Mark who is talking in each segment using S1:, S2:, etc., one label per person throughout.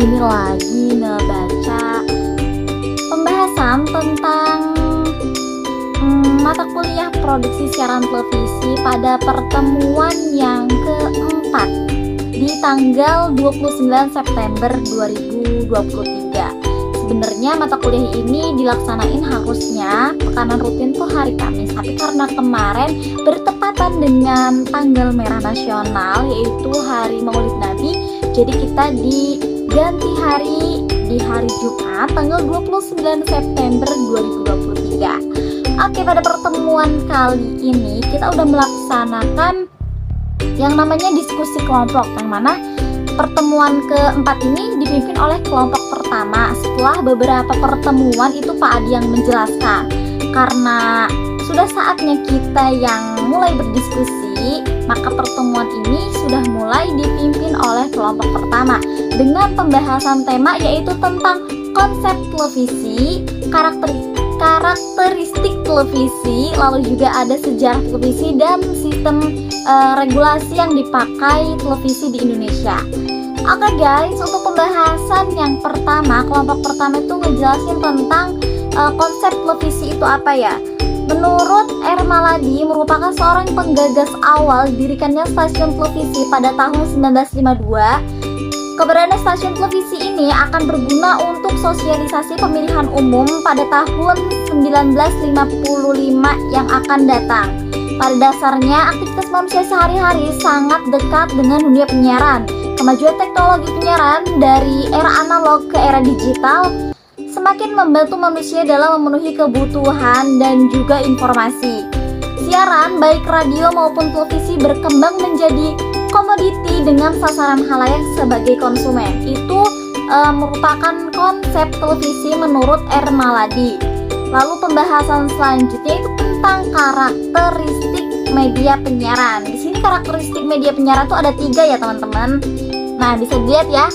S1: ini lagi ngebaca pembahasan tentang mata kuliah produksi siaran televisi pada pertemuan yang keempat di tanggal 29 September 2023. Sebenarnya mata kuliah ini dilaksanain harusnya pekanan rutin tuh hari Kamis, tapi karena kemarin bertepatan dengan tanggal merah nasional yaitu hari Maulid Nabi, jadi kita diganti hari di hari Jumat tanggal 29 September 2023. Oke, pada pertemuan kali ini kita udah melaksanakan yang namanya diskusi kelompok, yang mana pertemuan keempat ini dipimpin oleh kelompok pertama. Setelah beberapa pertemuan itu Pak Adi yang menjelaskan, karena sudah saatnya kita yang mulai berdiskusi, maka pertemuan ini sudah mulai dipimpin oleh kelompok pertama dengan pembahasan tema yaitu tentang konsep televisi, karakteristik televisi, lalu juga ada sejarah televisi dan sistem regulasi yang dipakai televisi di Indonesia. Oke guys, untuk pembahasan yang pertama, kelompok pertama itu ngejelasin tentang konsep televisi itu apa ya. Menurut R. Maladi, merupakan seorang penggagas awal didirikannya stasiun televisi pada tahun 1952. Keberadaan stasiun televisi ini akan berguna untuk sosialisasi pemilihan umum pada tahun 1955 yang akan datang. Pada dasarnya, aktivitas manusia sehari-hari sangat dekat dengan dunia penyiaran. Kemajuan teknologi penyiaran dari era analog ke era digital semakin membantu manusia dalam memenuhi kebutuhan dan juga informasi. Siaran, baik radio maupun televisi, berkembang menjadi komoditi dengan sasaran khalayak sebagai konsumen. Itu merupakan konsep televisi menurut R. Maladi. Lalu pembahasan selanjutnya itu tentang karakteristik media penyiaran. Di sini karakteristik media penyiaran itu ada 3 ya teman-teman. Nah, bisa dilihat ya.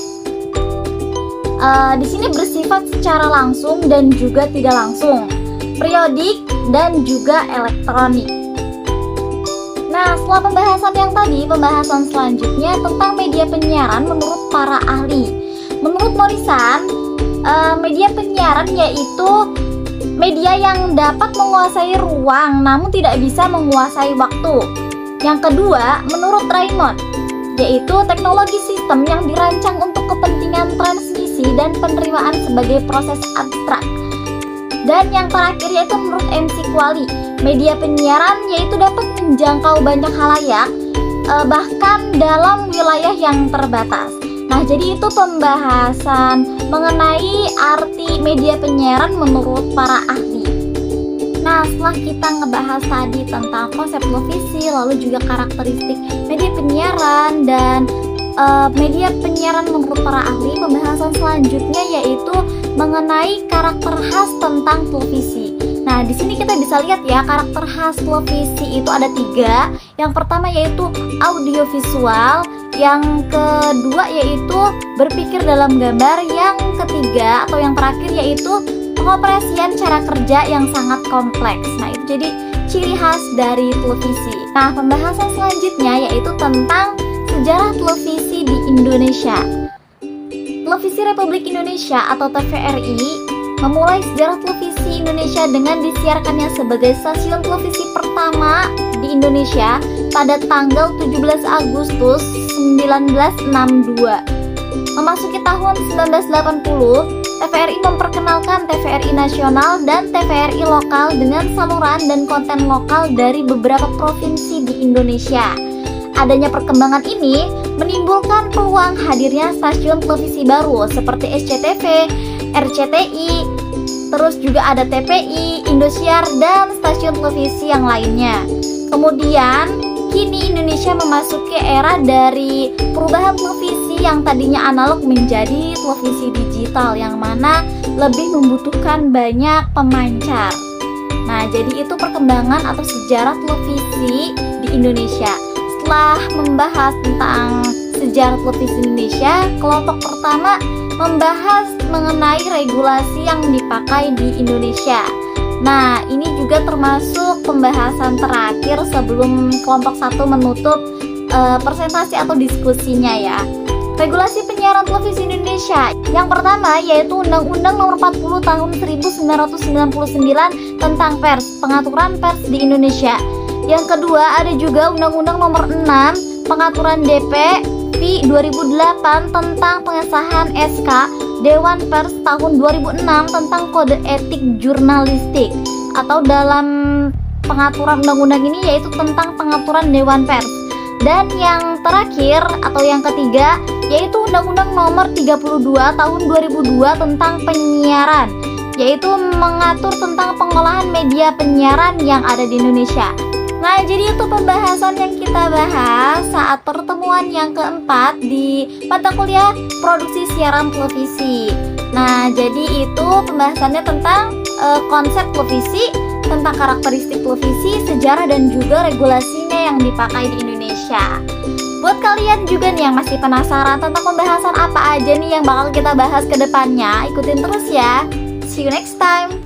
S1: Di sini bersifat secara langsung dan juga tidak langsung, periodik dan juga elektronik. Nah, setelah pembahasan yang tadi, pembahasan selanjutnya tentang media penyiaran menurut para ahli. Menurut Morrison, media penyiaran yaitu media yang dapat menguasai ruang namun tidak bisa menguasai waktu. Yang kedua, menurut Raymond, yaitu teknologi sistem yang dirancang untuk kepentingan transmisi dan penerimaan sebagai proses abstrak. Dan yang terakhir yaitu menurut MC Quali, media penyiaran yaitu dapat menjangkau banyak halayak bahkan dalam wilayah yang terbatas. Nah, jadi itu pembahasan mengenai arti media penyiaran menurut para ahli. Nah, setelah kita ngebahas tadi tentang konsep televisi, lalu juga karakteristik media penyiaran dan media penyiaran menurut para ahli, pembahasan selanjutnya yaitu mengenai karakter khas tentang televisi. Nah, di sini kita bisa lihat ya, karakter khas televisi itu ada 3. Yang pertama yaitu audiovisual, yang kedua yaitu berpikir dalam gambar, yang ketiga atau yang terakhir yaitu pengoperasian cara kerja yang sangat kompleks. Nah, itu jadi ciri khas dari televisi. Nah, pembahasan selanjutnya yaitu tentang sejarah televisi di Indonesia. Televisi Republik Indonesia atau TVRI memulai sejarah televisi Indonesia dengan disiarkannya sebagai stasiun televisi pertama di Indonesia pada tanggal 17 Agustus 1962. Memasuki tahun 1980, TVRI memperkenalkan TVRI nasional dan TVRI lokal dengan saluran dan konten lokal dari beberapa provinsi di Indonesia. Adanya perkembangan ini menimbulkan peluang hadirnya stasiun televisi baru seperti SCTV, RCTI, terus juga ada TPI, Indosiar, dan stasiun televisi yang lainnya. Kemudian, kini Indonesia memasuki era dari perubahan televisi yang tadinya analog menjadi televisi digital, yang mana lebih membutuhkan banyak pemancar. Nah, jadi itu perkembangan atau sejarah televisi di Indonesia. Setelah membahas tentang sejarah televisi Indonesia, kelompok pertama membahas mengenai regulasi yang dipakai di Indonesia. Nah, ini juga termasuk pembahasan terakhir sebelum kelompok 1 menutup presentasi atau diskusinya ya. Regulasi penyiaran televisi Indonesia. Yang pertama yaitu Undang-Undang Nomor 40 Tahun 1999 tentang pers, pengaturan pers di Indonesia. Yang kedua ada juga Undang-Undang Nomor 6 Pengaturan DPV 2008 tentang pengesahan SK Dewan Pers tahun 2006 tentang kode etik jurnalistik, atau dalam pengaturan undang-undang ini yaitu tentang pengaturan Dewan Pers. Dan yang terakhir atau yang ketiga yaitu Undang-Undang Nomor 32 Tahun 2002 tentang penyiaran, yaitu mengatur tentang pengolahan media penyiaran yang ada di Indonesia. Nah, jadi itu pembahasan yang kita bahas saat pertemuan yang keempat di mata kuliah produksi siaran televisi. Nah, jadi itu pembahasannya tentang konsep televisi, tentang karakteristik televisi, sejarah dan juga regulasinya yang dipakai di Indonesia. Buat kalian juga nih yang masih penasaran tentang pembahasan apa aja nih yang bakal kita bahas ke depannya, ikutin terus ya. See you next time.